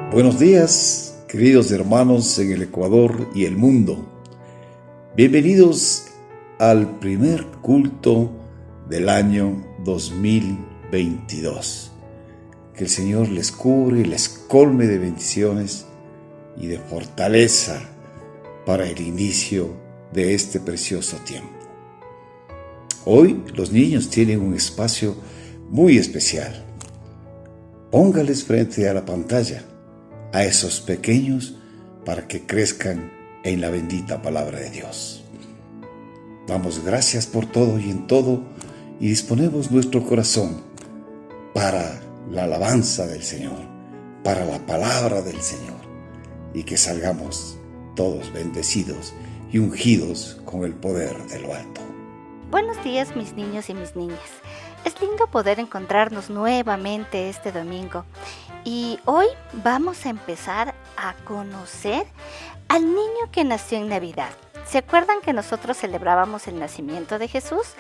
Buenos días, queridos hermanos en el Ecuador y el mundo. Bienvenidos al primer culto del año 2022. Que el Señor les cubre y les colme de bendiciones y de fortaleza para el inicio de este precioso tiempo. Hoy los niños tienen un espacio muy especial. Póngales frente a la pantalla a esos pequeños para que crezcan en la bendita palabra de Dios. Damos gracias por todo y en todo y disponemos nuestro corazón para la alabanza del Señor, para la palabra del Señor, y que salgamos todos bendecidos y ungidos con el poder de lo alto. Buenos días, mis niños y mis niñas. Es lindo poder encontrarnos nuevamente este domingo y hoy vamos a empezar a conocer al niño que nació en Navidad. ¿Se acuerdan que nosotros celebrábamos el nacimiento de Jesús?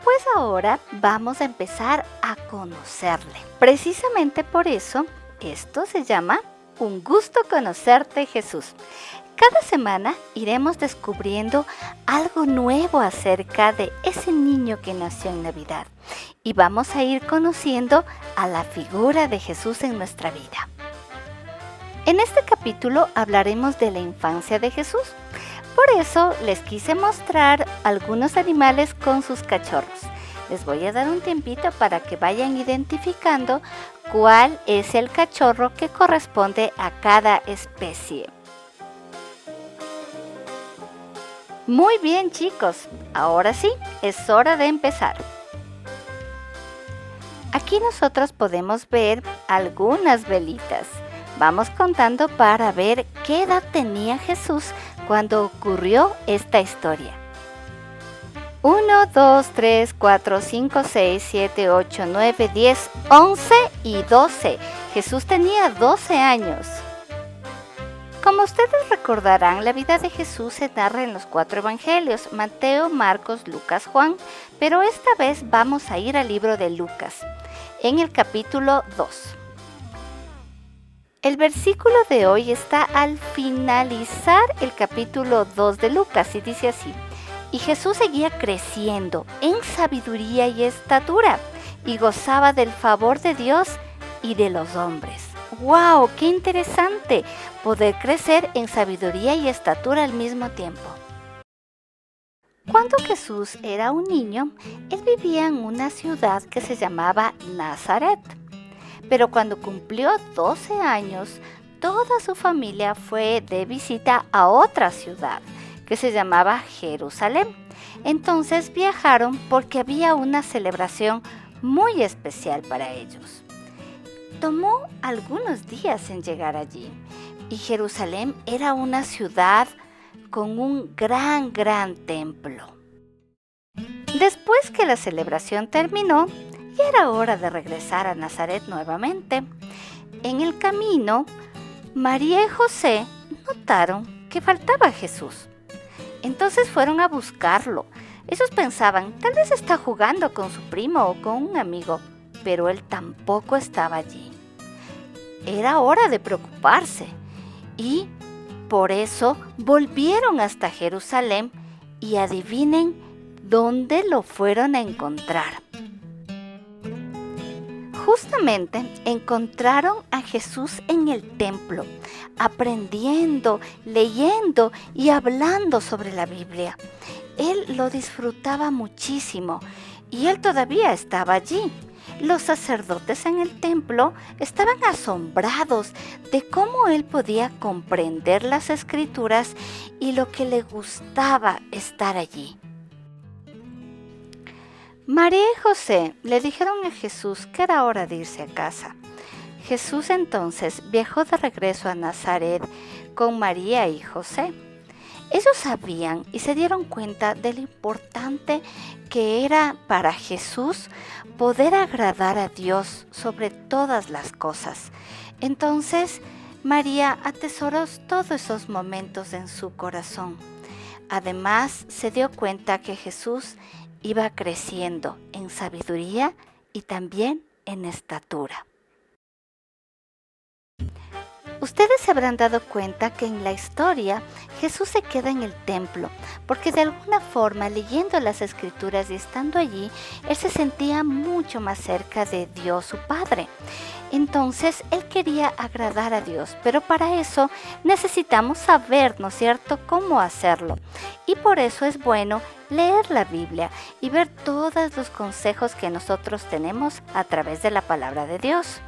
Pues ahora vamos a empezar a conocerle. Precisamente por eso, esto se llama Un gusto conocerte, Jesús. Cada semana iremos descubriendo algo nuevo acerca de ese niño que nació en Navidad y vamos a ir conociendo a la figura de Jesús en nuestra vida. En este capítulo hablaremos de la infancia de Jesús. Por eso les quise mostrar algunos animales con sus cachorros. Les voy a dar un tiempito para que vayan identificando cuál es el cachorro que corresponde a cada especie. Muy bien, chicos, ahora sí, es hora de empezar. Aquí nosotros podemos ver algunas velitas. Vamos contando para ver qué edad tenía Jesús cuando ocurrió esta historia. 1, 2, 3, 4, 5, 6, 7, 8, 9, 10, 11 y 12. Jesús tenía 12 años. Como ustedes recordarán, la vida de Jesús se narra en los 4 evangelios, Mateo, Marcos, Lucas, Juan, pero esta vez vamos a ir al libro de Lucas, en el capítulo 2. El versículo de hoy está al finalizar el capítulo 2 de Lucas y dice así: Y Jesús seguía creciendo en sabiduría y estatura, y gozaba del favor de Dios y de los hombres. ¡Wow! ¡Qué interesante! Poder crecer en sabiduría y estatura al mismo tiempo. Cuando Jesús era un niño, él vivía en una ciudad que se llamaba Nazaret. Pero cuando cumplió 12 años, toda su familia fue de visita a otra ciudad que se llamaba Jerusalén. Entonces viajaron porque había una celebración muy especial para ellos. Tomó algunos días en llegar allí y Jerusalén era una ciudad con un gran templo. Después que la celebración terminó, ya era hora de regresar a Nazaret nuevamente. En el camino, María y José notaron que faltaba Jesús. Entonces fueron a buscarlo. Ellos pensaban, tal vez está jugando con su primo o con un amigo, pero él tampoco estaba allí. Era hora de preocuparse y por eso volvieron hasta Jerusalén y adivinen dónde lo fueron a encontrar. Justamente encontraron a Jesús en el templo, aprendiendo, leyendo y hablando sobre la Biblia. Él lo disfrutaba muchísimo y él todavía estaba allí. Los sacerdotes en el templo estaban asombrados de cómo él podía comprender las escrituras y lo que le gustaba estar allí. María y José le dijeron a Jesús que era hora de irse a casa. Jesús entonces viajó de regreso a Nazaret con María y José. Ellos sabían y se dieron cuenta de lo importante que era para Jesús poder agradar a Dios sobre todas las cosas. Entonces, María atesoró todos esos momentos en su corazón. Además, se dio cuenta que Jesús iba creciendo en sabiduría y también en estatura. Ustedes se habrán dado cuenta que en la historia Jesús se queda en el templo, porque de alguna forma, leyendo las escrituras y estando allí, él se sentía mucho más cerca de Dios su Padre. Entonces él quería agradar a Dios, pero para eso necesitamos saber, ¿no es cierto?, cómo hacerlo. Y por eso es bueno leer la Biblia y ver todos los consejos que nosotros tenemos a través de la palabra de Dios.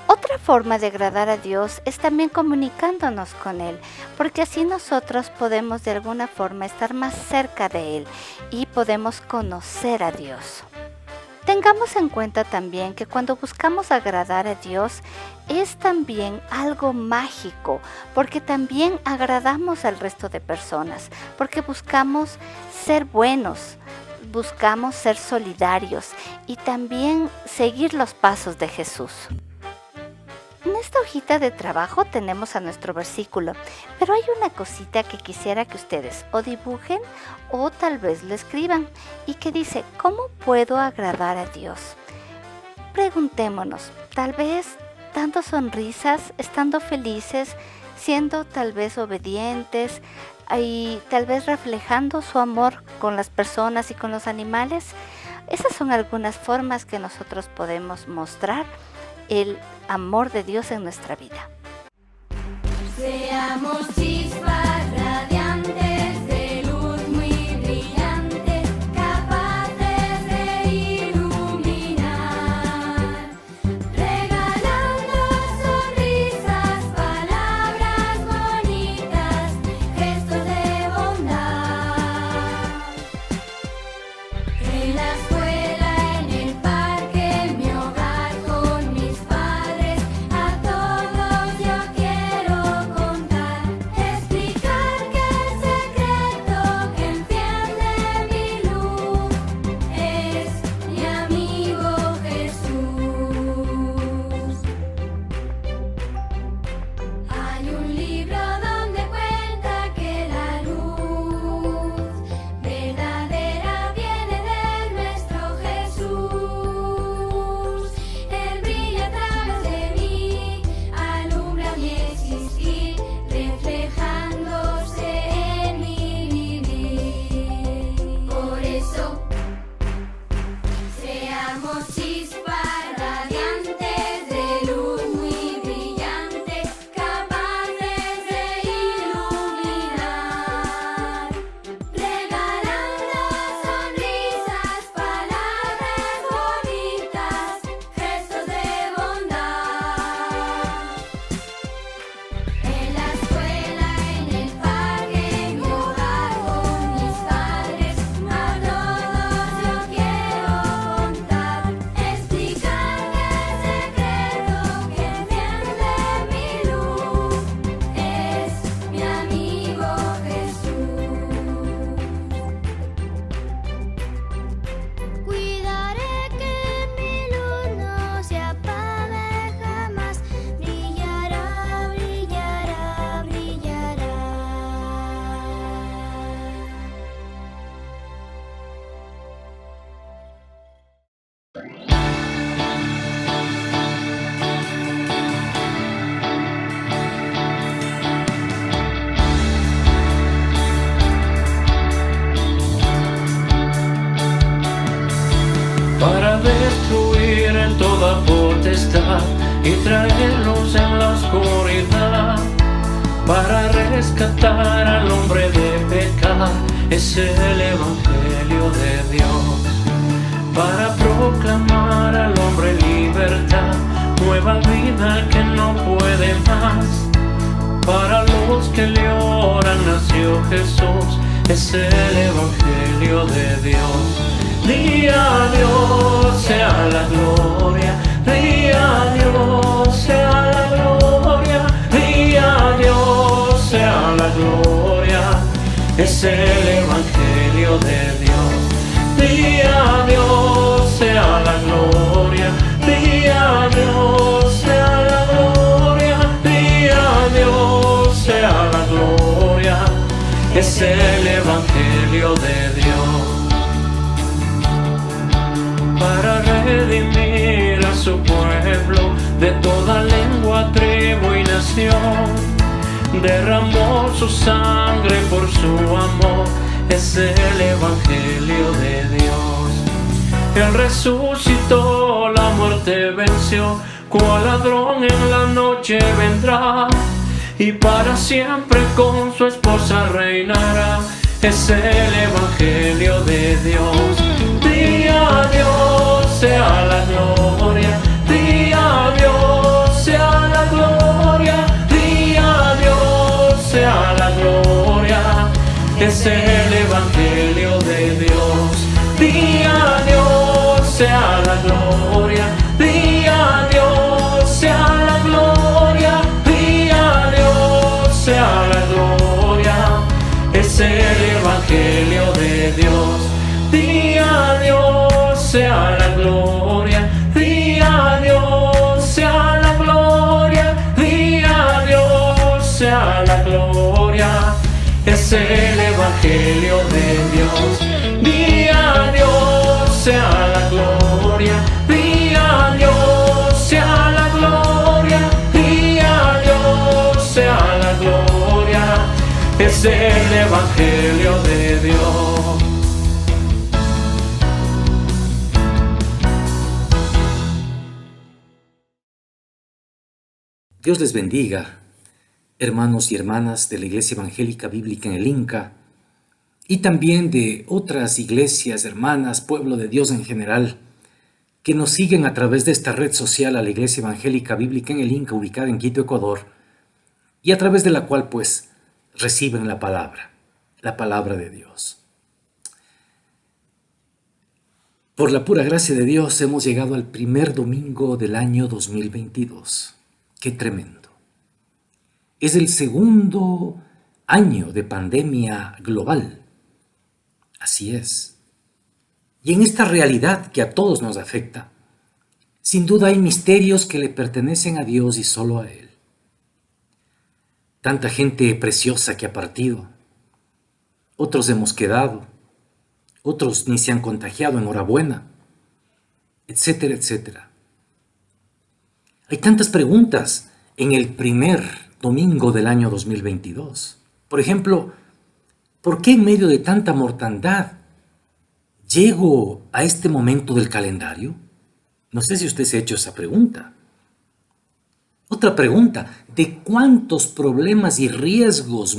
Otra forma de agradar a Dios es también comunicándonos con Él, porque así nosotros podemos de alguna forma estar más cerca de Él y podemos conocer a Dios. Tengamos en cuenta también que cuando buscamos agradar a Dios es también algo mágico, porque también agradamos al resto de personas, porque buscamos ser buenos, buscamos ser solidarios y también seguir los pasos de Jesús. En esta hojita de trabajo tenemos a nuestro versículo, pero hay una cosita que quisiera que ustedes o dibujen o tal vez lo escriban y que dice, ¿cómo puedo agradar a Dios? Preguntémonos, tal vez dando sonrisas, estando felices, siendo tal vez obedientes y tal vez reflejando su amor con las personas y con los animales. Esas son algunas formas que nosotros podemos mostrar el amor de Dios en nuestra vida. Seamos chispas radiantes de luz muy brillantes, capaces de iluminar, regalando sonrisas, palabras bonitas, gestos de bondad. En la escuela, en el parque, en mi hogar, con mis padres, a todos yo quiero contar, explicar que el secreto que enciende mi luz es mi amigo Jesús. Hay un libro donde cuenta que la luz verdadera viene de nuestro Jesús. Él brilla a través de mí, alumbra mi existir, reflejándose en mi vivir. Por eso, seamos chispas radiantes de luz muy brillantes, capaces de iluminar, regalando sonrisas, palabras bonitas, gestos de bondad. En la escuela, en el parque, en mi hogar, con mis padres, a todos yo quiero contar, explicar que el secreto que enciende mi luz es mi amigo Jesús. Cuidaré que mi luz no se apague jamás, brillará, brillará, brillará. Para destruir en toda potestad y traer luz en la oscuridad, para rescatar al hombre de pecar, es el Evangelio de Dios. Para proclamar al hombre libertad, nueva vida al que no puede más. Para los que le oran nació Jesús, es el Evangelio de Dios. Día a Dios sea la gloria, día a Dios sea la gloria, día a Dios sea la gloria, es el Evangelio de Dios. Día a Dios sea la gloria, día a Dios sea la gloria, día a Dios sea la gloria, es el Evangelio de Dios. Para redimir a su pueblo de toda lengua redención, derramó su sangre por su amor, es el Evangelio de Dios. Él resucitó, la muerte venció, cual ladrón en la noche vendrá, y para siempre con su esposa reinará, es el Evangelio de Dios. Di a Dios sea la gloria, di a Dios sea la gloria, di a Dios sea la gloria, es el Evangelio de Dios. Di a Dios sea la gloria, di a Dios sea la gloria, di a Dios sea la gloria, es el Evangelio de Dios. Di a Dios sea la gloria, di a Dios sea la gloria, di a Dios sea la gloria, es el Evangelio de Dios. Di a Dios sea la gloria, di a Dios sea la gloria, di a Dios sea la gloria, es el Evangelio de Dios. Dios les bendiga, hermanos y hermanas de la Iglesia Evangélica Bíblica en el Inca y también de otras iglesias, hermanas, pueblo de Dios en general, que nos siguen a través de esta red social a la Iglesia Evangélica Bíblica en el Inca, ubicada en Quito, Ecuador, y a través de la cual, pues, reciben la palabra de Dios. Por la pura gracia de Dios hemos llegado al primer domingo del año 2022. ¡Qué tremendo! Es el segundo año de pandemia global. Así es. Y en esta realidad que a todos nos afecta, sin duda hay misterios que le pertenecen a Dios y solo a Él. Tanta gente preciosa que ha partido. Otros hemos quedado. Otros ni se han contagiado, enhorabuena. Etcétera, etcétera. Hay tantas preguntas en el primer domingo del año 2022. Por ejemplo, ¿por qué en medio de tanta mortandad llego a este momento del calendario? No sé si usted se ha hecho esa pregunta. Otra pregunta, ¿de cuántos problemas y riesgos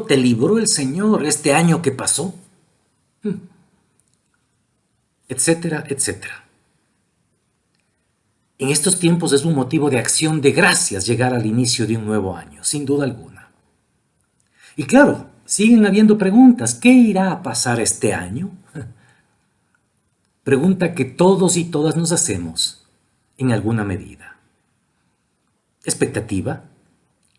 te libró el Señor este año que pasó? Etcétera, etcétera. En estos tiempos es un motivo de acción de gracias llegar al inicio de un nuevo año, sin duda alguna. Y claro, siguen habiendo preguntas. ¿Qué irá a pasar este año? Pregunta que todos y todas nos hacemos en alguna medida. Expectativa,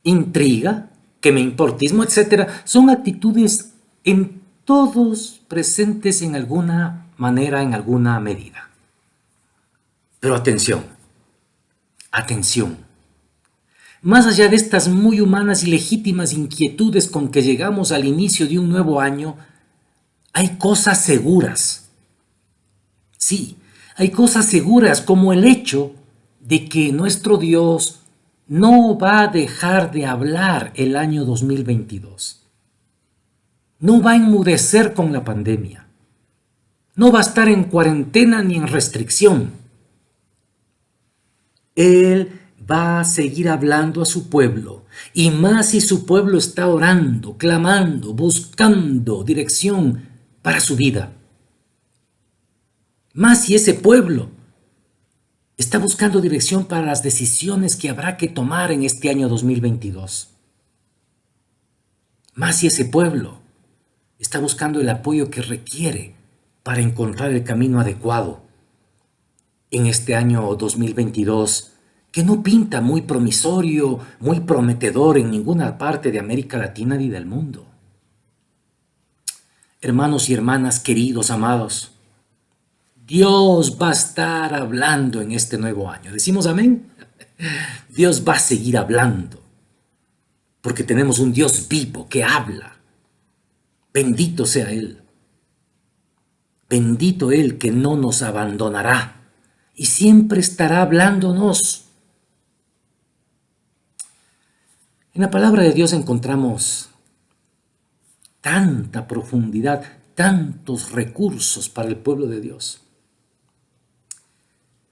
intriga, que me importismo, etc. Son actitudes en todos presentes en alguna manera, en alguna medida. Pero atención. Atención, más allá de estas muy humanas y legítimas inquietudes con que llegamos al inicio de un nuevo año, hay cosas seguras. Sí, hay cosas seguras como el hecho de que nuestro Dios no va a dejar de hablar el año 2022. No va a enmudecer con la pandemia. No va a estar en cuarentena ni en restricción. Él va a seguir hablando a su pueblo, y más si su pueblo está orando, clamando, buscando dirección para su vida. Más si ese pueblo está buscando dirección para las decisiones que habrá que tomar en este año 2022. Más si ese pueblo está buscando el apoyo que requiere para encontrar el camino adecuado en este año 2022, que no pinta muy promisorio, muy prometedor en ninguna parte de América Latina ni del mundo. Hermanos y hermanas queridos, amados, Dios va a estar hablando en este nuevo año. ¿Decimos amén? Dios va a seguir hablando, porque tenemos un Dios vivo que habla. Bendito sea Él. Bendito Él que no nos abandonará y siempre estará hablándonos. En la palabra de Dios encontramos tanta profundidad, tantos recursos para el pueblo de Dios.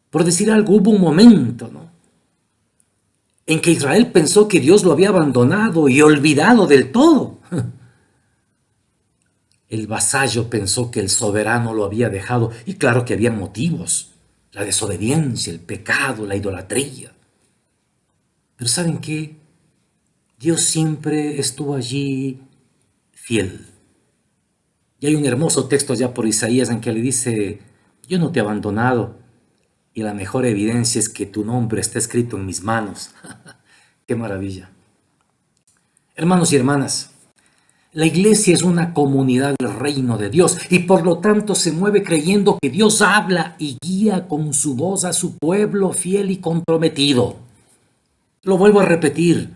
Por decir algo, hubo un momento, ¿no?, en que Israel pensó que Dios lo había abandonado y olvidado del todo. El vasallo pensó que el soberano lo había dejado, y claro que había motivos: la desobediencia, el pecado, la idolatría. Pero ¿saben qué? Dios siempre estuvo allí fiel. Y hay un hermoso texto ya por Isaías en que le dice: yo no te he abandonado, y la mejor evidencia es que tu nombre está escrito en mis manos. ¡Qué maravilla! Hermanos y hermanas, la iglesia es una comunidad del reino de Dios y por lo tanto se mueve creyendo que Dios habla y guía con su voz a su pueblo fiel y comprometido. Lo vuelvo a repetir: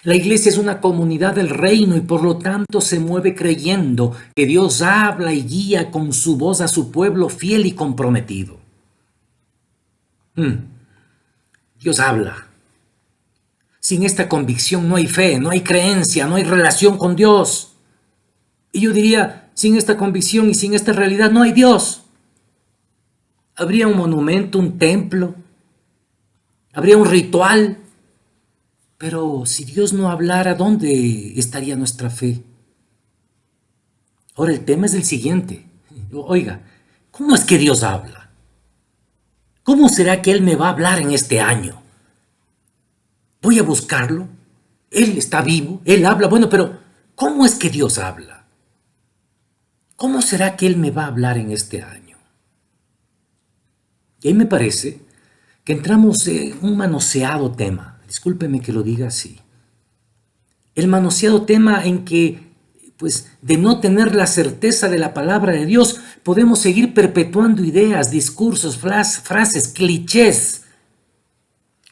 la iglesia es una comunidad del reino y por lo tanto se mueve creyendo que Dios habla y guía con su voz a su pueblo fiel y comprometido. Dios habla. Sin esta convicción no hay fe, no hay creencia, no hay relación con Dios. Y yo diría, sin esta convicción y sin esta realidad no hay Dios. Habría un monumento, un templo, habría un ritual. Pero si Dios no hablara, ¿dónde estaría nuestra fe? Ahora el tema es el siguiente. Oiga, ¿cómo es que Dios habla? ¿Cómo será que Él me va a hablar en este año? Voy a buscarlo. Él está vivo, Él habla. Bueno, pero ¿cómo es que Dios habla? ¿Cómo será que Él me va a hablar en este año? Y ahí me parece que entramos en un manoseado tema. Discúlpeme que lo diga así. El manoseado tema en que, pues, de no tener la certeza de la palabra de Dios, podemos seguir perpetuando ideas, discursos, frases, clichés,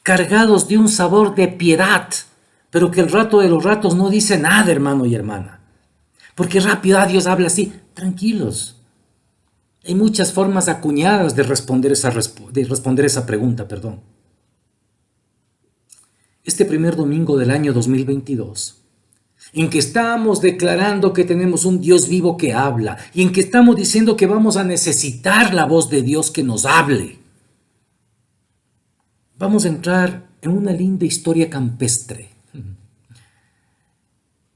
cargados de un sabor de piedad, pero que el rato de los ratos no dice nada, hermano y hermana. Porque rápido Dios habla así. Tranquilos. Hay muchas formas acuñadas de responder esa pregunta, perdón. Este primer domingo del año 2022, en que estamos declarando que tenemos un Dios vivo que habla y en que estamos diciendo que vamos a necesitar la voz de Dios que nos hable, vamos a entrar en una linda historia campestre,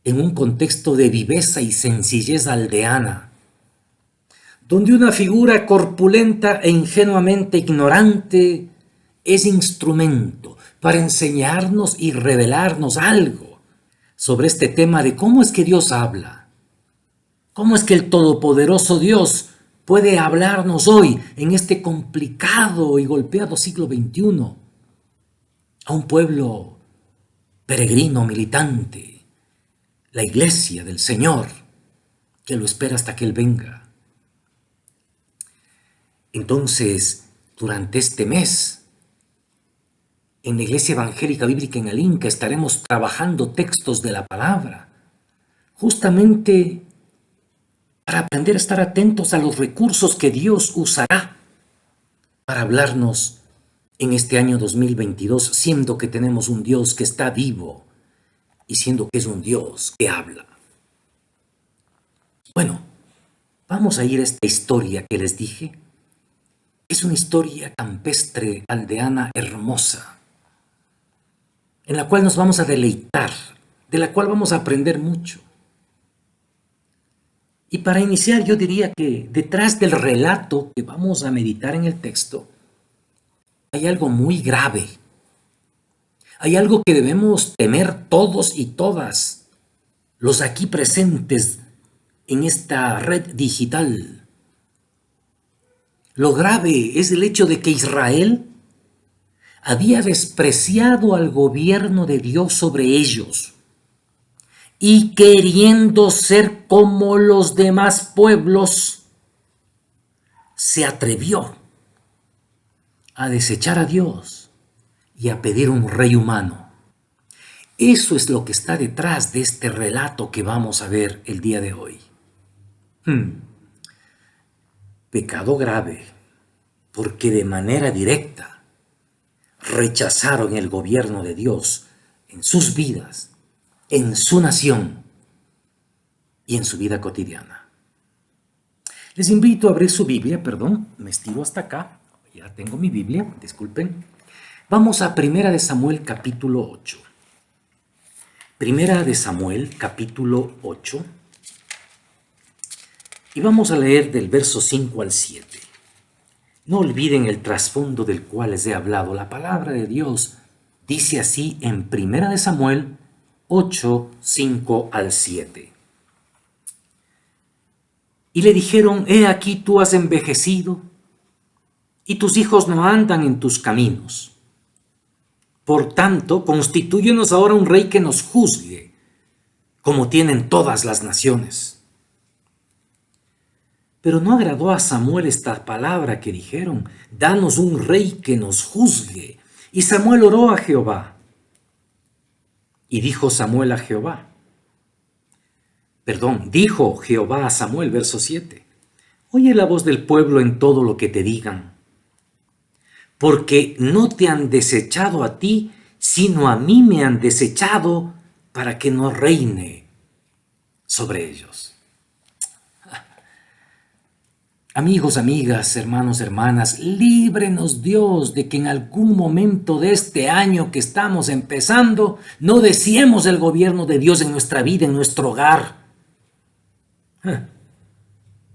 en un contexto de viveza y sencillez aldeana, donde una figura corpulenta e ingenuamente ignorante es instrumento para enseñarnos y revelarnos algo sobre este tema de cómo es que Dios habla, cómo es que el todopoderoso Dios puede hablarnos hoy en este complicado y golpeado siglo XXI a un pueblo peregrino, militante, la iglesia del Señor, que lo espera hasta que Él venga. Entonces, durante este mes, en la Iglesia Evangélica Bíblica en el Inca estaremos trabajando textos de la palabra, justamente para aprender a estar atentos a los recursos que Dios usará para hablarnos en este año 2022, siendo que tenemos un Dios que está vivo y siendo que es un Dios que habla. Bueno, vamos a ir a esta historia que les dije. Es una historia campestre, aldeana, hermosa, en la cual nos vamos a deleitar, de la cual vamos a aprender mucho. Y para iniciar, yo diría que detrás del relato que vamos a meditar en el texto, hay algo muy grave. Hay algo que debemos temer todos y todas, los aquí presentes en esta red digital. Lo grave es el hecho de que Israel había despreciado al gobierno de Dios sobre ellos y queriendo ser como los demás pueblos, se atrevió a desechar a Dios y a pedir un rey humano. Eso es lo que está detrás de este relato que vamos a ver el día de hoy. Pecado grave, porque de manera directa rechazaron el gobierno de Dios en sus vidas, en su nación y en su vida cotidiana. Les invito a abrir su Biblia, perdón, me estiro hasta acá, ya tengo mi Biblia, disculpen. Vamos a 1 de Samuel capítulo 8. 1 de Samuel capítulo 8 y vamos a leer del verso 5 al 7. No olviden el trasfondo del cual les he hablado. La palabra de Dios dice así en 1 de Samuel 8, 5 al 7. Y le dijeron: he aquí tú has envejecido y tus hijos no andan en tus caminos. Por tanto, constitúyenos ahora un rey que nos juzgue, como tienen todas las naciones. Pero no agradó a Samuel esta palabra que dijeron: danos un rey que nos juzgue. Y Samuel oró a Jehová. Y dijo Samuel a Jehová. Dijo Jehová a Samuel, verso 7. Oye la voz del pueblo en todo lo que te digan, porque no te han desechado a ti, sino a mí me han desechado para que no reine sobre ellos. Amigos, amigas, hermanos, hermanas, líbrenos Dios de que en algún momento de este año que estamos empezando no deseemos el gobierno de Dios en nuestra vida, en nuestro hogar,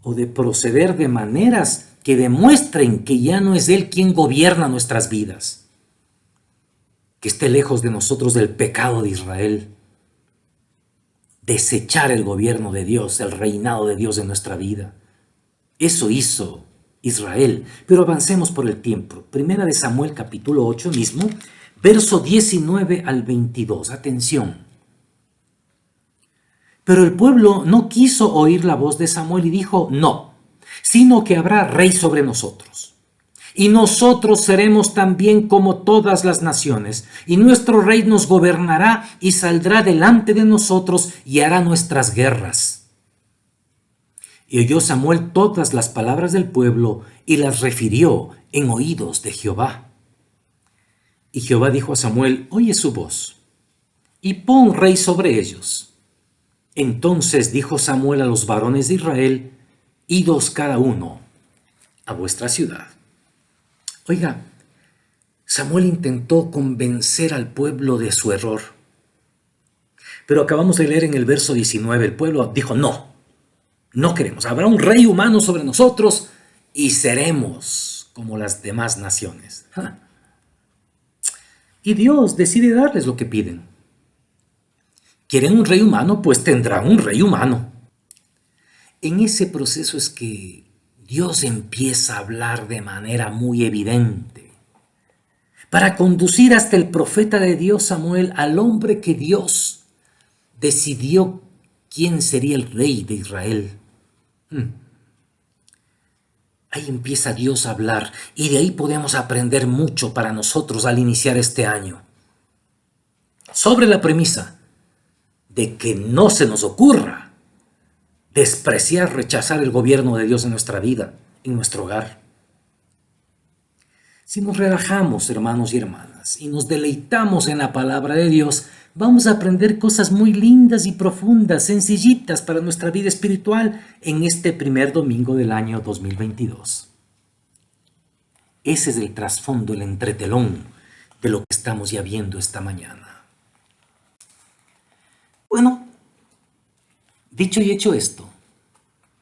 o de proceder de maneras que demuestren que ya no es Él quien gobierna nuestras vidas, que esté lejos de nosotros del pecado de Israel, desechar el gobierno de Dios, el reinado de Dios en nuestra vida. Eso hizo Israel, pero avancemos por el tiempo. 1 de Samuel capítulo 8 mismo, verso 19 al 22. Atención. Pero el pueblo no quiso oír la voz de Samuel y dijo: no, sino que habrá rey sobre nosotros. Y nosotros seremos también como todas las naciones, y nuestro rey nos gobernará y saldrá delante de nosotros y hará nuestras guerras. Y oyó Samuel todas las palabras del pueblo y las refirió en oídos de Jehová. Y Jehová dijo a Samuel: oye su voz, y pon rey sobre ellos. Entonces dijo Samuel a los varones de Israel: idos cada uno a vuestra ciudad. Oiga, Samuel intentó convencer al pueblo de su error. Pero acabamos de leer en el verso 19, el pueblo dijo: no queremos. Habrá un rey humano sobre nosotros y seremos como las demás naciones. Y Dios decide darles lo que piden. ¿Quieren un rey humano? Pues tendrán un rey humano. En ese proceso es que Dios empieza a hablar de manera muy evidente para conducir hasta el profeta de Dios Samuel al hombre que Dios decidió quién sería el rey de Israel. Ahí empieza Dios a hablar y de ahí podemos aprender mucho para nosotros al iniciar este año. Sobre la premisa de que no se nos ocurra despreciar, rechazar el gobierno de Dios en nuestra vida, en nuestro hogar. Si nos relajamos, hermanos y hermanas, y nos deleitamos en la palabra de Dios, vamos a aprender cosas muy lindas y profundas, sencillitas para nuestra vida espiritual en este primer domingo del año 2022. Ese es el trasfondo, el entretelón de lo que estamos ya viendo esta mañana. Bueno, dicho y hecho esto,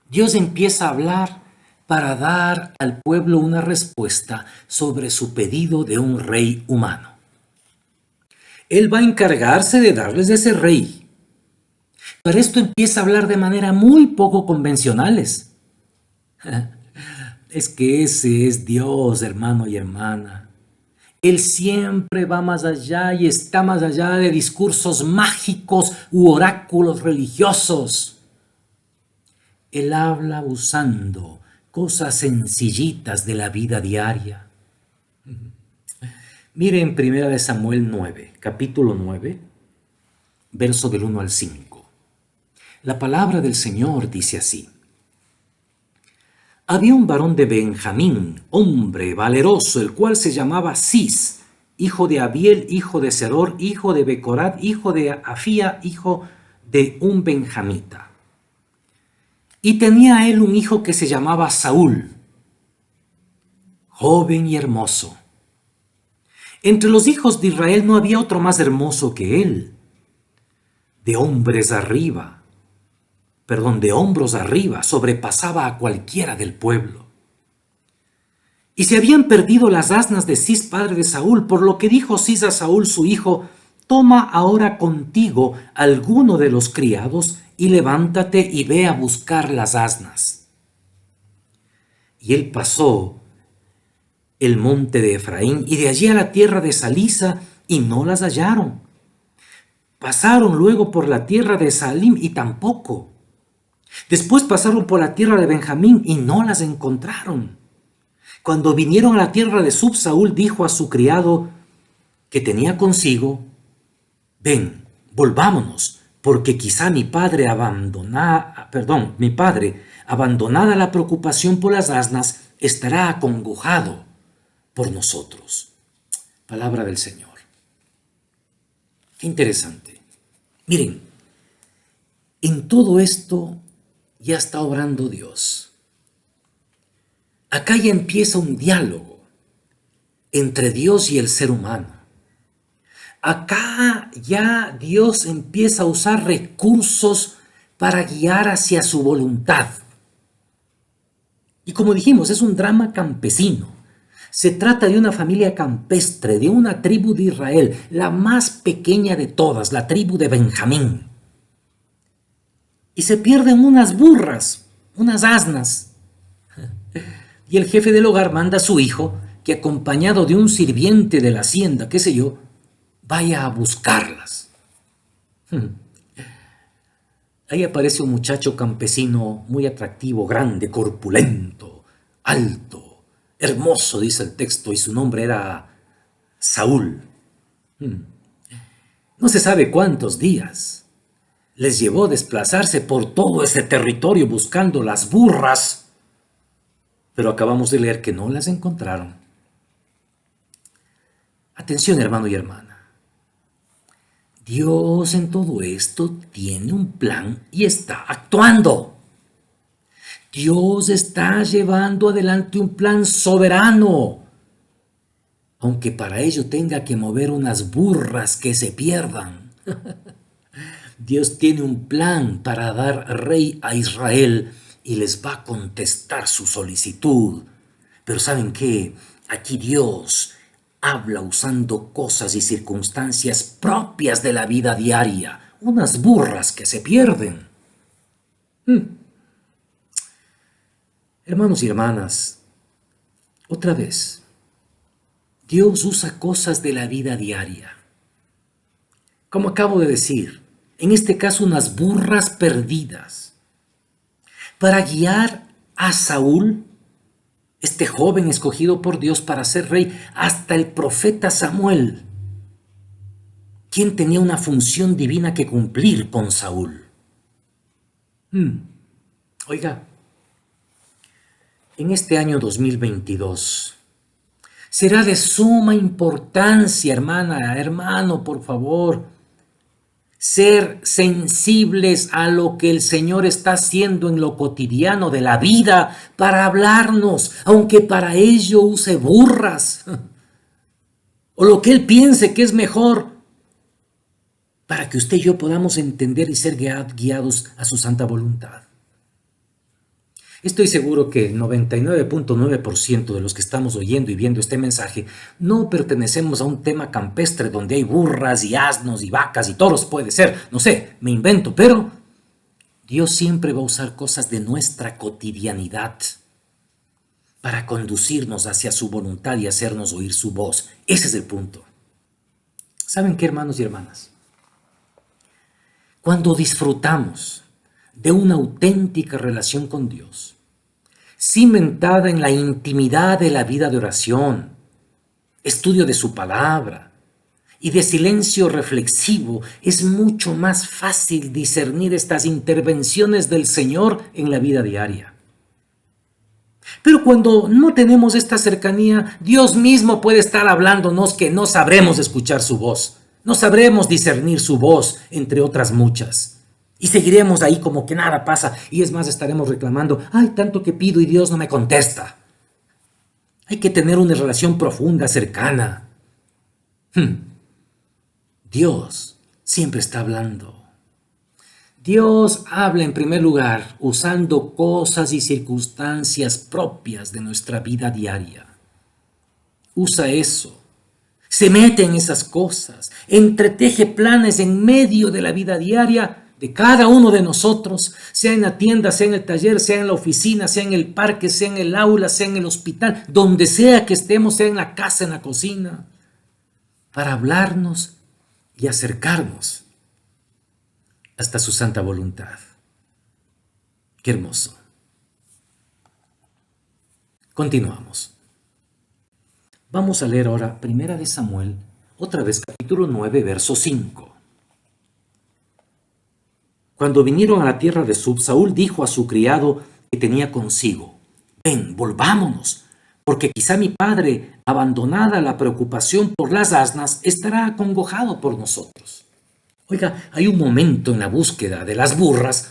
Dios empieza a hablar para dar al pueblo una respuesta sobre su pedido de un rey humano. Él va a encargarse de darles ese rey. Pero esto empieza a hablar de manera muy poco convencionales. Es que ese es Dios, hermano y hermana. Él siempre va más allá y está más allá de discursos mágicos u oráculos religiosos. Él habla usando cosas sencillitas de la vida diaria. Miren 1 de Samuel 9, capítulo 9, verso del 1 al 5. La palabra del Señor dice así: había un varón de Benjamín, hombre valeroso, el cual se llamaba Cis, hijo de Abiel, hijo de Seror, hijo de Becorat, hijo de Afía, hijo de un benjamita. Y tenía él un hijo que se llamaba Saúl, joven y hermoso. Entre los hijos de Israel no había otro más hermoso que él. De hombros arriba, sobrepasaba a cualquiera del pueblo. Y se habían perdido las asnas de Cis, padre de Saúl, por lo que dijo Cis a Saúl su hijo: toma ahora contigo alguno de los criados y levántate y ve a buscar las asnas. Y él pasó el monte de Efraín y de allí a la tierra de Salisa y no las hallaron. Pasaron luego por la tierra de Salim y tampoco. Después pasaron por la tierra de Benjamín y no las encontraron. Cuando vinieron a la tierra de Sub, Saúl dijo a su criado que tenía consigo: ven, volvámonos, porque quizá mi padre, abandonada la preocupación por las asnas, estará acongojado por nosotros. Palabra del Señor. Qué interesante. Miren, en todo esto ya está obrando Dios. Acá ya empieza un diálogo entre Dios y el ser humano. Acá ya Dios empieza a usar recursos para guiar hacia su voluntad. Y como dijimos, es un drama campesino. Se trata de una familia campestre, de una tribu de Israel, la más pequeña de todas, la tribu de Benjamín. Y se pierden unas burras, unas asnas. Y el jefe del hogar manda a su hijo, que acompañado de un sirviente de la hacienda, qué sé yo, vaya a buscarlas. Ahí aparece un muchacho campesino muy atractivo, grande, corpulento, alto, hermoso, dice el texto, y su nombre era Saúl. No se sabe cuántos días les llevó desplazarse por todo ese territorio buscando las burras, pero acabamos de leer que no las encontraron. Atención, hermano y hermana. Dios en todo esto tiene un plan y está actuando. Dios está llevando adelante un plan soberano, aunque para ello tenga que mover unas burras que se pierdan. Dios tiene un plan para dar rey a Israel y les va a contestar su solicitud. Pero ¿saben qué? Aquí Dios habla usando cosas y circunstancias propias de la vida diaria, unas burras que se pierden. Hermanos y hermanas, otra vez, Dios usa cosas de la vida diaria. Como acabo de decir, en este caso unas burras perdidas, para guiar a Saúl, este joven escogido por Dios para ser rey, hasta el profeta Samuel, quien tenía una función divina que cumplir con Saúl. Oiga, en este año 2022 será de suma importancia, hermana, hermano, por favor, ser sensibles a lo que el Señor está haciendo en lo cotidiano de la vida para hablarnos, aunque para ello use burras, o lo que Él piense que es mejor, para que usted y yo podamos entender y ser guiados a su santa voluntad. Estoy seguro que el 99.9% de los que estamos oyendo y viendo este mensaje no pertenecemos a un tema campestre donde hay burras y asnos y vacas y toros, puede ser, no sé, me invento, pero Dios siempre va a usar cosas de nuestra cotidianidad para conducirnos hacia su voluntad y hacernos oír su voz. Ese es el punto. ¿Saben qué, hermanos y hermanas? Cuando disfrutamos de una auténtica relación con Dios, cimentada en la intimidad de la vida de oración, estudio de su palabra y de silencio reflexivo, es mucho más fácil discernir estas intervenciones del Señor en la vida diaria. Pero cuando no tenemos esta cercanía, Dios mismo puede estar hablándonos que no sabremos escuchar su voz. No sabremos discernir su voz, entre otras muchas. Y seguiremos ahí como que nada pasa. Y es más, estaremos reclamando, ay, tanto que pido y Dios no me contesta. Hay que tener una relación profunda, cercana. Dios siempre está hablando. Dios habla en primer lugar usando cosas y circunstancias propias de nuestra vida diaria. Usa eso. Se mete en esas cosas, entreteje planes en medio de la vida diaria de cada uno de nosotros, sea en la tienda, sea en el taller, sea en la oficina, sea en el parque, sea en el aula, sea en el hospital, donde sea que estemos, sea en la casa, en la cocina, para hablarnos y acercarnos hasta su santa voluntad. Qué hermoso. Continuamos. Vamos a leer ahora 1 Samuel, otra vez capítulo 9, verso 5. Cuando vinieron a la tierra de Sub, Saúl dijo a su criado que tenía consigo, ven, volvámonos, porque quizá mi padre, abandonada la preocupación por las asnas, estará acongojado por nosotros. Oiga, hay un momento en la búsqueda de las burras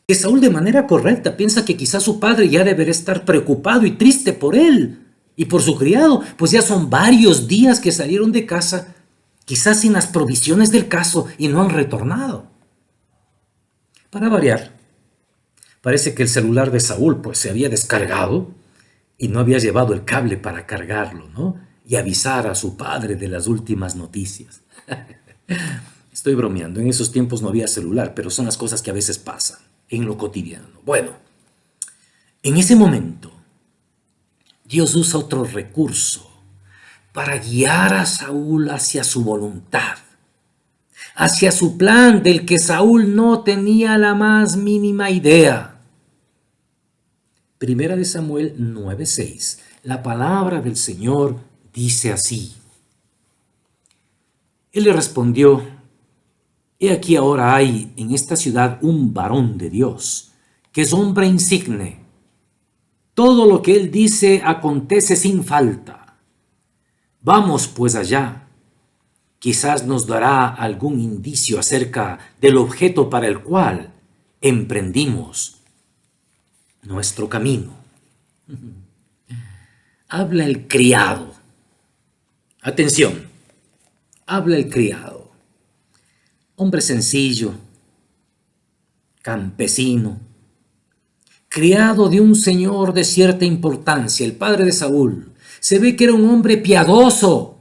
que Saúl de manera correcta piensa que quizá su padre ya deberá estar preocupado y triste por él y por su criado, pues ya son varios días que salieron de casa, quizás sin las provisiones del caso y no han retornado. Para variar, parece que el celular de Saúl pues se había descargado y no había llevado el cable para cargarlo, ¿no? Y avisar a su padre de las últimas noticias. Estoy bromeando, en esos tiempos no había celular, pero son las cosas que a veces pasan en lo cotidiano. Bueno, en ese momento, Dios usa otro recurso para guiar a Saúl hacia su voluntad, hacia su plan del que Saúl no tenía la más mínima idea. 1 Samuel 9:6. La palabra del Señor dice así. Él le respondió, he aquí ahora hay en esta ciudad un varón de Dios, que es hombre insigne. Todo lo que él dice acontece sin falta. Vamos pues allá. Quizás nos dará algún indicio acerca del objeto para el cual emprendimos nuestro camino. Habla el criado. Atención, habla el criado. Hombre sencillo, campesino, criado de un señor de cierta importancia, el padre de Saúl. Se ve que era un hombre piadoso,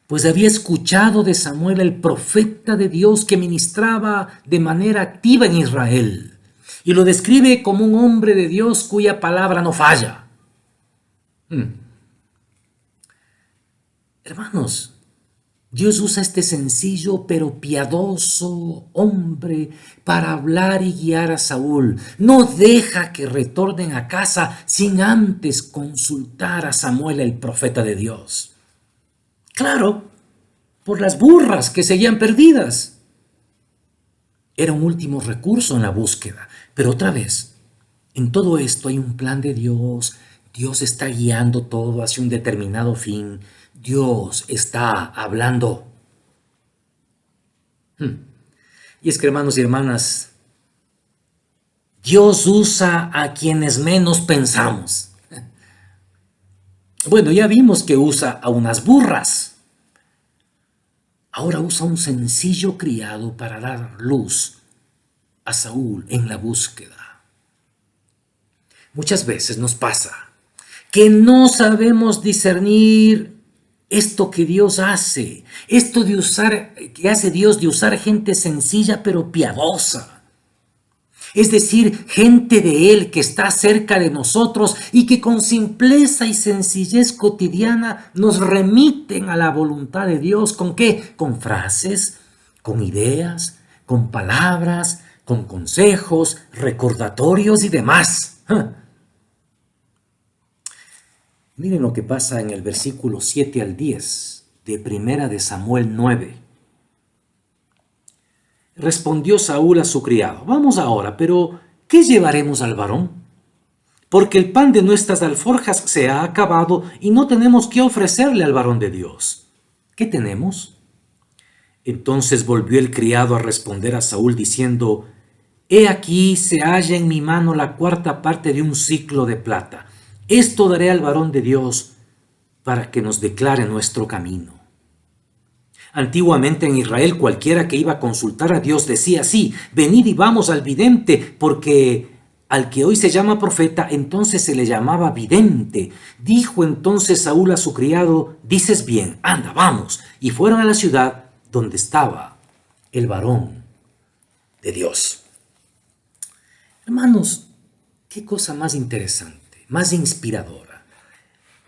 pues había escuchado de Samuel, el profeta de Dios que ministraba de manera activa en Israel, y lo describe como un hombre de Dios cuya palabra no falla. Hermanos, Dios usa este sencillo pero piadoso hombre para hablar y guiar a Saúl. No deja que retornen a casa sin antes consultar a Samuel, el profeta de Dios. Claro, por las burras que seguían perdidas. Era un último recurso en la búsqueda. Pero otra vez, en todo esto hay un plan de Dios. Dios está guiando todo hacia un determinado fin. Dios está hablando. Y es que, hermanos y hermanas, Dios usa a quienes menos pensamos. Bueno, ya vimos que usa a unas burras. Ahora usa un sencillo criado para dar luz a Saúl en la búsqueda. Muchas veces nos pasa que no sabemos discernir esto que Dios hace, esto de usar, que hace Dios de usar gente sencilla pero piadosa. Es decir, gente de Él que está cerca de nosotros y que con simpleza y sencillez cotidiana nos remiten a la voluntad de Dios. ¿Con qué? Con frases, con ideas, con palabras, con consejos, recordatorios y demás. Miren lo que pasa en el versículo 7 al 10 de 1 Samuel 9. Respondió Saúl a su criado, vamos ahora, pero ¿qué llevaremos al varón? porque el pan de nuestras alforjas se ha acabado y no tenemos qué ofrecerle al varón de Dios. ¿Qué tenemos? Entonces volvió el criado a responder a Saúl diciendo: He aquí se halla en mi mano la cuarta parte de un siclo de plata. Esto daré al varón de Dios para que nos declare nuestro camino. Antiguamente en Israel cualquiera que iba a consultar a Dios decía así: venid y vamos al vidente, porque al que hoy se llama profeta, entonces se le llamaba vidente. Dijo entonces Saúl a su criado: dices bien, anda, vamos. Y fueron a la ciudad donde estaba el varón de Dios. Hermanos, qué cosa más interesante, más inspiradora.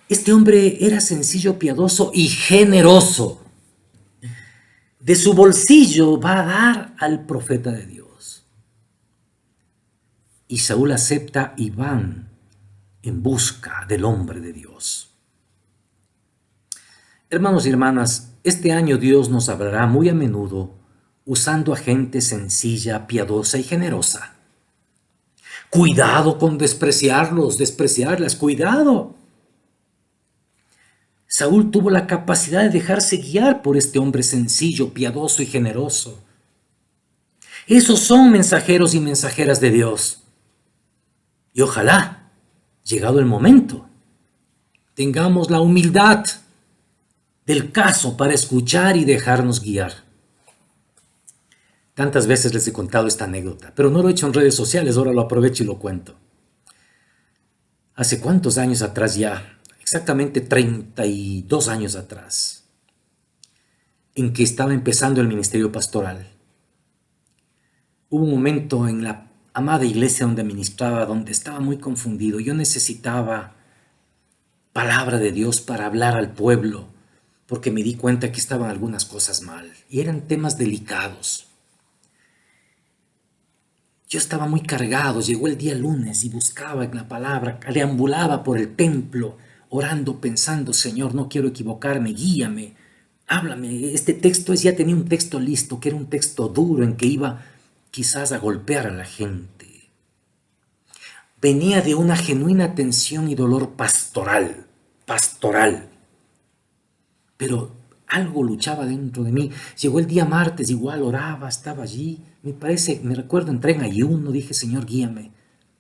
Este hombre era sencillo, piadoso y generoso. De su bolsillo va a dar al profeta de Dios. Y Saúl acepta y van en busca del hombre de Dios. Hermanos y hermanas, este año Dios nos hablará muy a menudo usando a gente sencilla, piadosa y generosa. Cuidado con despreciarlos, despreciarlas, cuidado. Saúl tuvo la capacidad de dejarse guiar por este hombre sencillo, piadoso y generoso. Esos son mensajeros y mensajeras de Dios. Y ojalá, llegado el momento, tengamos la humildad del caso para escuchar y dejarnos guiar. Tantas veces les he contado esta anécdota, pero no lo he hecho en redes sociales, ahora lo aprovecho y lo cuento. ¿Hace cuántos años atrás ya? Exactamente 32 años atrás, en que estaba empezando el ministerio pastoral. Hubo un momento en la amada iglesia donde ministraba, donde estaba muy confundido. Yo necesitaba palabra de Dios para hablar al pueblo, porque me di cuenta que estaban algunas cosas mal, y eran temas delicados. Yo estaba muy cargado, llegó el día lunes y buscaba en la palabra, deambulaba por el templo, orando, pensando: Señor, no quiero equivocarme, guíame, háblame. Este texto ya tenía un texto listo, que era un texto duro en que iba quizás a golpear a la gente. Venía de una genuina tensión y dolor pastoral. Pero algo luchaba dentro de mí. Llegó el día martes, igual oraba, estaba allí. Me recuerdo, entré en ayuno, dije: Señor, guíame.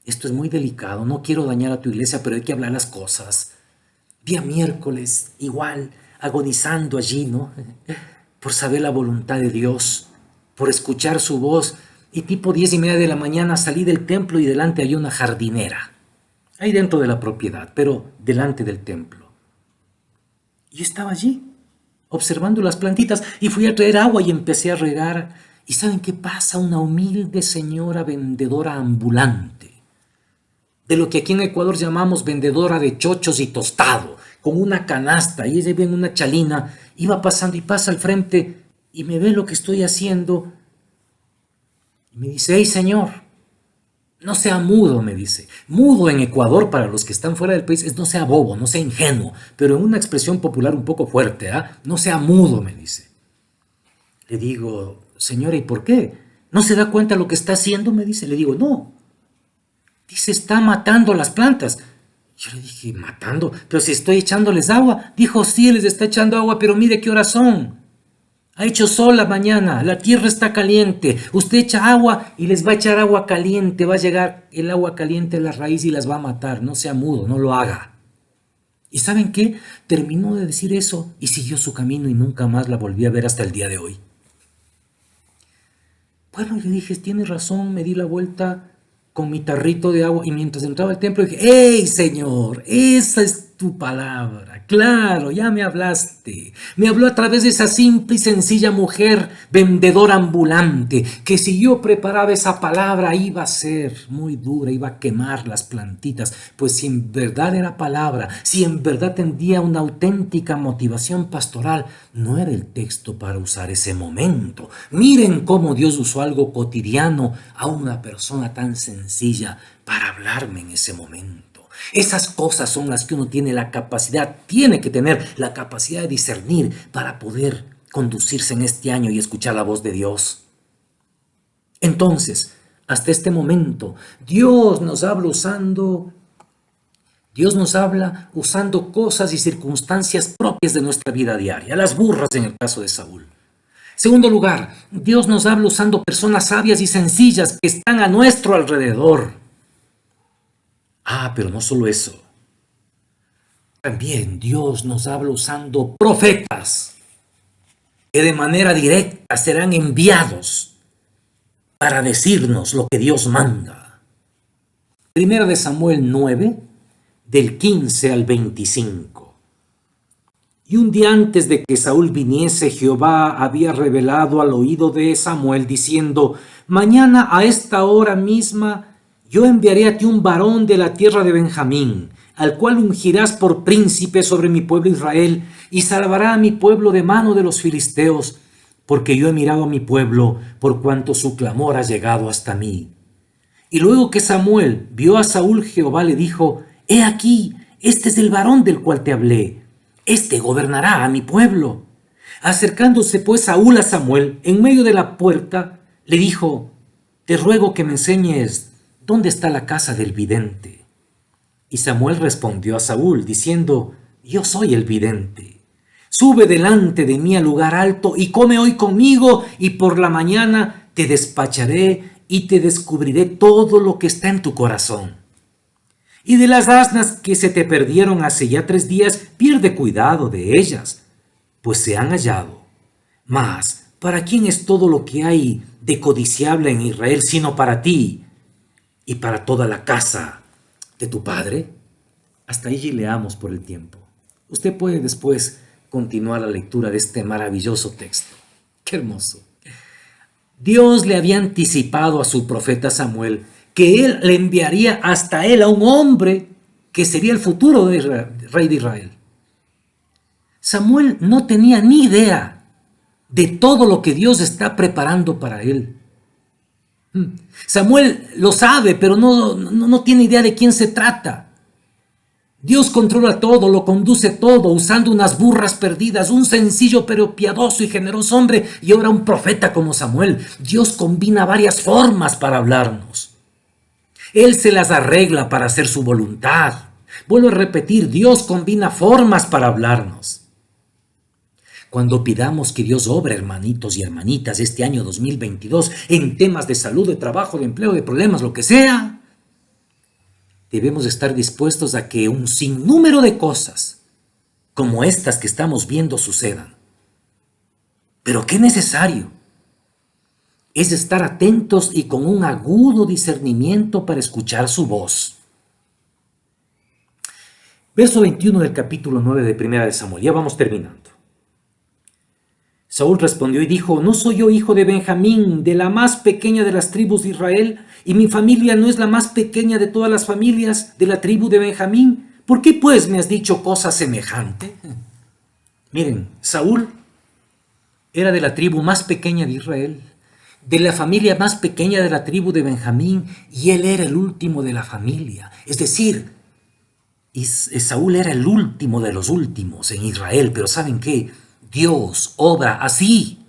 Esto es muy delicado, no quiero dañar a tu iglesia, pero hay que hablar las cosas. Día miércoles, igual, agonizando allí, ¿no? Por saber la voluntad de Dios, por escuchar su voz. Y tipo 10:30 de la mañana salí del templo y delante había una jardinera. Ahí dentro de la propiedad, pero delante del templo. Yo estaba allí, observando las plantitas, y fui a traer agua y empecé a regar. ¿Y saben qué pasa? Una humilde señora vendedora ambulante, de lo que aquí en Ecuador llamamos vendedora de chochos y tostado, con una canasta, y ella en una chalina, iba pasando y pasa al frente, y me ve lo que estoy haciendo, y me dice: hey señor, no sea mudo, me dice. Mudo en Ecuador, para los que están fuera del país, es no sea bobo, no sea ingenuo, pero en una expresión popular un poco fuerte, no sea mudo, me dice. Le digo: señora, ¿y por qué? ¿No se da cuenta lo que está haciendo? Me dice. Le digo: no. Dice: está matando las plantas. Yo le dije: ¿matando? Pero si estoy echándoles agua. Dijo: sí, les está echando agua, pero mire qué horas son. Ha hecho sol la mañana, la tierra está caliente. Usted echa agua y les va a echar agua caliente. Va a llegar el agua caliente a la raíz y las va a matar. No sea mudo, no lo haga. ¿Y saben qué? Terminó de decir eso y siguió su camino y nunca más la volví a ver hasta el día de hoy. Bueno, yo dije: tiene razón. Me di la vuelta con mi tarrito de agua y mientras entraba al templo dije: ¡hey, Señor! Esa es tu palabra. Claro, ya me hablaste. Me habló a través de esa simple y sencilla mujer vendedora ambulante, que si yo preparaba esa palabra iba a ser muy dura, iba a quemar las plantitas. Pues si en verdad era palabra, si en verdad tendría una auténtica motivación pastoral, no era el texto para usar ese momento. Miren cómo Dios usó algo cotidiano a una persona tan sencilla para hablarme en ese momento. Esas cosas son las que uno tiene que tener la capacidad de discernir para poder conducirse en este año y escuchar la voz de Dios. Entonces, hasta este momento, Dios nos habla usando Dios nos habla usando cosas y circunstancias propias de nuestra vida diaria, las burras en el caso de Saúl. Segundo lugar, Dios nos habla usando personas sabias y sencillas que están a nuestro alrededor. Pero no solo eso. También Dios nos habla usando profetas que de manera directa serán enviados para decirnos lo que Dios manda. Primera de Samuel 9, del 15 al 25. Y un día antes de que Saúl viniese, Jehová había revelado al oído de Samuel, diciendo: mañana a esta hora misma yo enviaré a ti un varón de la tierra de Benjamín, al cual ungirás por príncipe sobre mi pueblo Israel, y salvará a mi pueblo de mano de los filisteos, porque yo he mirado a mi pueblo, por cuanto su clamor ha llegado hasta mí. Y luego que Samuel vio a Saúl, Jehová le dijo: he aquí, este es el varón del cual te hablé, este gobernará a mi pueblo. Acercándose pues Saúl a Samuel, en medio de la puerta, le dijo: te ruego que me enseñes dónde está la casa del vidente. Y Samuel respondió a Saúl, diciendo: yo soy el vidente. Sube delante de mí al lugar alto y come hoy conmigo, y por la mañana te despacharé y te descubriré todo lo que está en tu corazón. Y de las asnas que se te perdieron hace ya 3 días, pierde cuidado de ellas, pues se han hallado. Mas, ¿para quién es todo lo que hay de codiciable en Israel, sino para ti y para toda la casa de tu padre? Hasta allí leamos por el tiempo. Usted puede después continuar la lectura de este maravilloso texto. ¡Qué hermoso! Dios le había anticipado a su profeta Samuel que él le enviaría hasta él a un hombre que sería el futuro rey de Israel. Samuel no tenía ni idea de todo lo que Dios está preparando para él. Samuel lo sabe, pero no tiene idea de quién se trata. Dios controla todo, lo conduce todo, usando unas burras perdidas, un sencillo pero piadoso y generoso hombre, y ahora un profeta como Samuel. Dios combina varias formas para hablarnos. Él se las arregla para hacer su voluntad. Vuelvo a repetir, Dios combina formas para hablarnos. Cuando pidamos que Dios obre, hermanitos y hermanitas, este año 2022, en temas de salud, de trabajo, de empleo, de problemas, lo que sea, debemos estar dispuestos a que un sinnúmero de cosas, como estas que estamos viendo, sucedan. Pero qué necesario es estar atentos y con un agudo discernimiento para escuchar su voz. Verso 21 del capítulo 9 de Primera de Samuel. Ya vamos terminando. Saúl respondió y dijo: ¿no soy yo hijo de Benjamín, de la más pequeña de las tribus de Israel? ¿Y mi familia no es la más pequeña de todas las familias de la tribu de Benjamín? ¿Por qué pues me has dicho cosa semejante? Miren, Saúl era de la tribu más pequeña de Israel, de la familia más pequeña de la tribu de Benjamín, y él era el último de la familia. Es decir, Saúl era el último de los últimos en Israel, pero ¿saben qué? Dios obra así.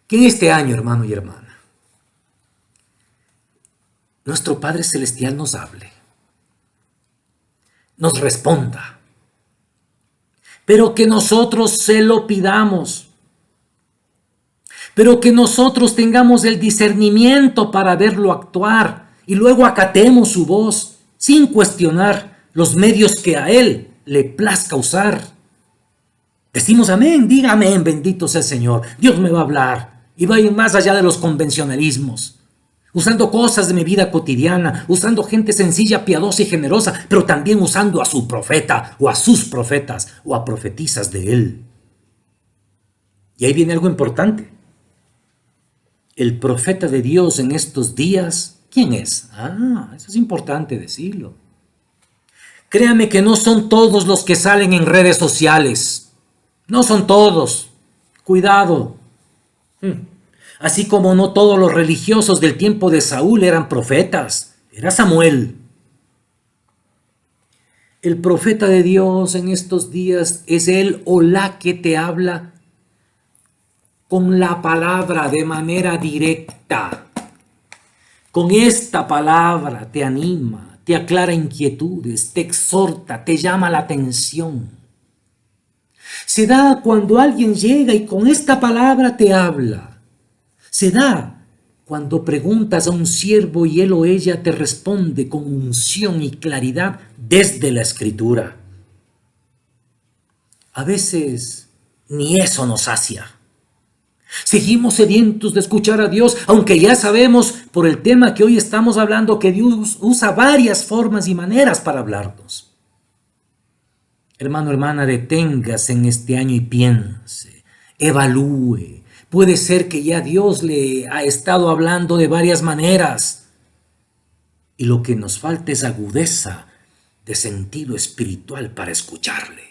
Que en este año, hermano y hermana, nuestro Padre Celestial nos hable, nos responda, pero que nosotros se lo pidamos, pero que nosotros tengamos el discernimiento para verlo actuar y luego acatemos su voz sin cuestionar los medios que a Él le plazca usar. Decimos amén, diga amén, bendito sea el Señor. Dios me va a hablar y va a ir más allá de los convencionalismos, usando cosas de mi vida cotidiana, usando gente sencilla, piadosa y generosa, pero también usando a su profeta o a sus profetas o a profetisas de Él. Y ahí viene algo importante. El profeta de Dios en estos días, ¿quién es? Eso es importante decirlo. Créame que no son todos los que salen en redes sociales. No son todos. Cuidado. Así como no todos los religiosos del tiempo de Saúl eran profetas. Era Samuel. El profeta de Dios en estos días es él o la que te habla con la palabra de manera directa, con esta palabra te anima, te aclara inquietudes, te exhorta, te llama la atención. Se da cuando alguien llega y con esta palabra te habla. Se da cuando preguntas a un siervo y él o ella te responde con unción y claridad desde la Escritura. A veces ni eso nos sacia. Seguimos sedientos de escuchar a Dios, aunque ya sabemos por el tema que hoy estamos hablando que Dios usa varias formas y maneras para hablarnos. Hermano, hermana, deténgase en este año y piense, evalúe. Puede ser que ya Dios le ha estado hablando de varias maneras y lo que nos falta es agudeza de sentido espiritual para escucharle.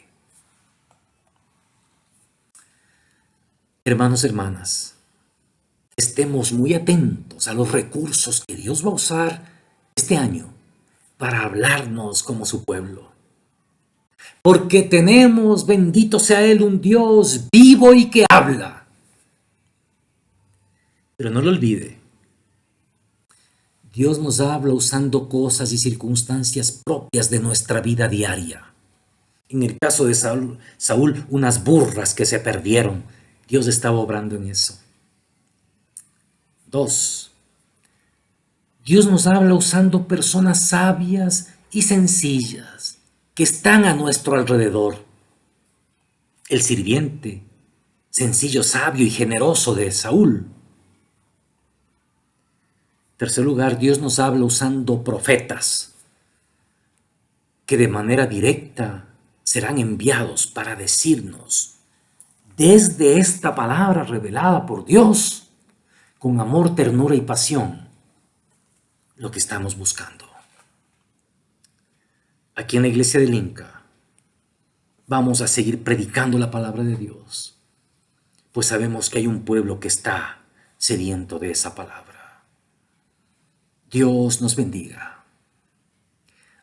Hermanos, hermanas, estemos muy atentos a los recursos que Dios va a usar este año para hablarnos como su pueblo. Porque tenemos, bendito sea Él, un Dios vivo y que habla. Pero no lo olvide, Dios nos habla usando cosas y circunstancias propias de nuestra vida diaria. En el caso de Saúl, unas burras que se perdieron. Dios estaba obrando en eso. 2. Dios nos habla usando personas sabias y sencillas que están a nuestro alrededor. El sirviente, sencillo, sabio y generoso de Saúl. 3. Dios nos habla usando profetas que de manera directa serán enviados para decirnos desde esta palabra revelada por Dios, con amor, ternura y pasión, lo que estamos buscando. Aquí en la iglesia del Inca vamos a seguir predicando la palabra de Dios, pues sabemos que hay un pueblo que está sediento de esa palabra. Dios nos bendiga.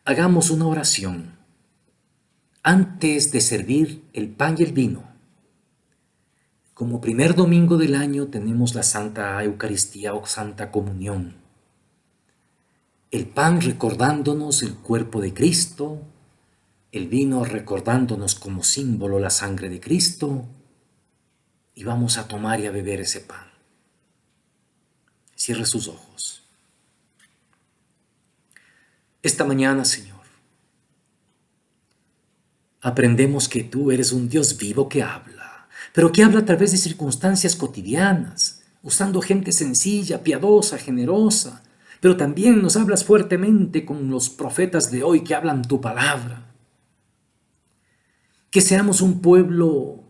Hagamos una oración antes de servir el pan y el vino. Como primer domingo del año tenemos la Santa Eucaristía o Santa Comunión. El pan recordándonos el cuerpo de Cristo, el vino recordándonos como símbolo la sangre de Cristo, y vamos a tomar y a beber ese pan. Cierre sus ojos. Esta mañana, Señor, aprendemos que tú eres un Dios vivo que habla, pero que habla a través de circunstancias cotidianas, usando gente sencilla, piadosa, generosa, pero también nos hablas fuertemente con los profetas de hoy que hablan tu palabra. Que seamos un pueblo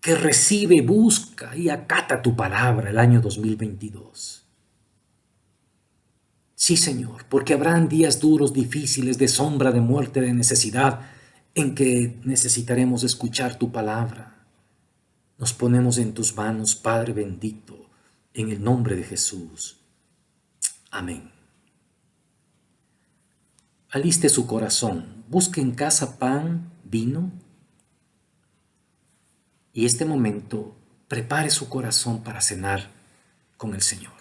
que recibe, busca y acata tu palabra el año 2022. Sí, Señor, porque habrán días duros, difíciles, de sombra, de muerte, de necesidad, en que necesitaremos escuchar tu palabra. Nos ponemos en tus manos, Padre bendito, en el nombre de Jesús. Amén. Aliste su corazón, busque en casa pan, vino, y este momento prepare su corazón para cenar con el Señor.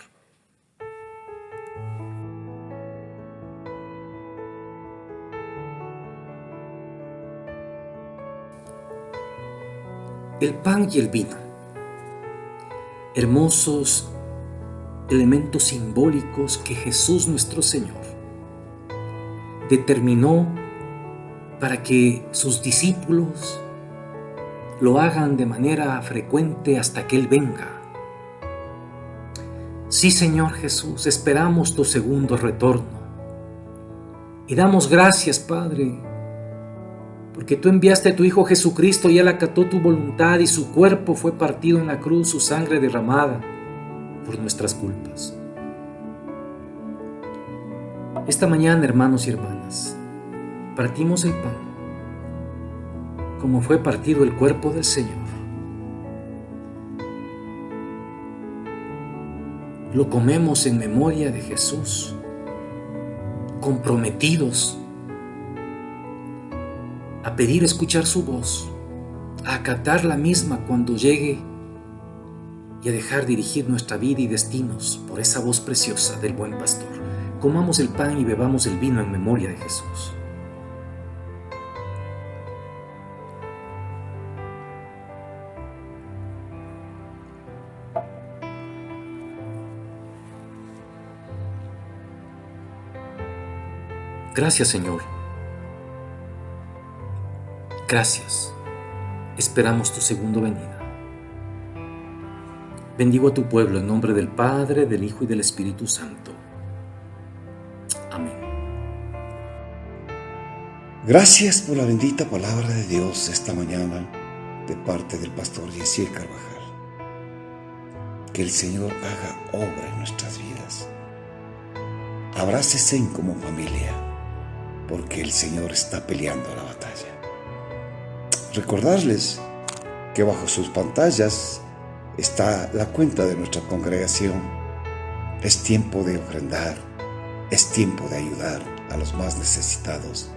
El pan y el vino, hermosos elementos simbólicos que Jesús nuestro Señor determinó para que sus discípulos lo hagan de manera frecuente hasta que Él venga. Sí, Señor Jesús, esperamos tu segundo retorno y damos gracias, Padre, porque tú enviaste a tu Hijo Jesucristo y Él acató tu voluntad y su cuerpo fue partido en la cruz, su sangre derramada por nuestras culpas. Esta mañana, hermanos y hermanas, partimos el pan, como fue partido el cuerpo del Señor. Lo comemos en memoria de Jesús, comprometidos a pedir escuchar su voz, a acatar la misma cuando llegue y a dejar dirigir nuestra vida y destinos por esa voz preciosa del buen pastor. Comamos el pan y bebamos el vino en memoria de Jesús. Gracias, Señor. Gracias. Esperamos tu segunda venida. Bendigo a tu pueblo en nombre del Padre, del Hijo y del Espíritu Santo. Amén. Gracias por la bendita palabra de Dios esta mañana de parte del pastor Yesiel Carvajal. Que el Señor haga obra en nuestras vidas. Abrácesen como familia, porque el Señor está peleando la batalla. Recordarles que bajo sus pantallas está la cuenta de nuestra congregación. Es tiempo de ofrendar, es tiempo de ayudar a los más necesitados.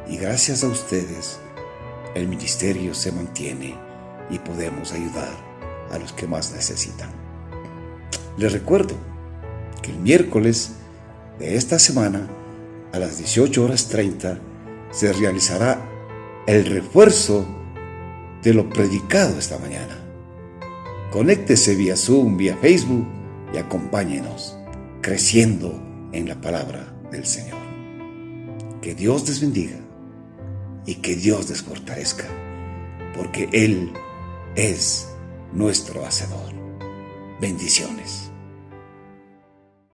Y gracias a ustedes, el ministerio se mantiene y podemos ayudar a los que más necesitan. Les recuerdo que el miércoles de esta semana, a las 18:30, se realizará el refuerzo de lo predicado esta mañana. Conéctese vía Zoom, vía Facebook y acompáñenos creciendo en la palabra del Señor. Que Dios les bendiga y que Dios les fortalezca, porque Él es nuestro Hacedor. Bendiciones.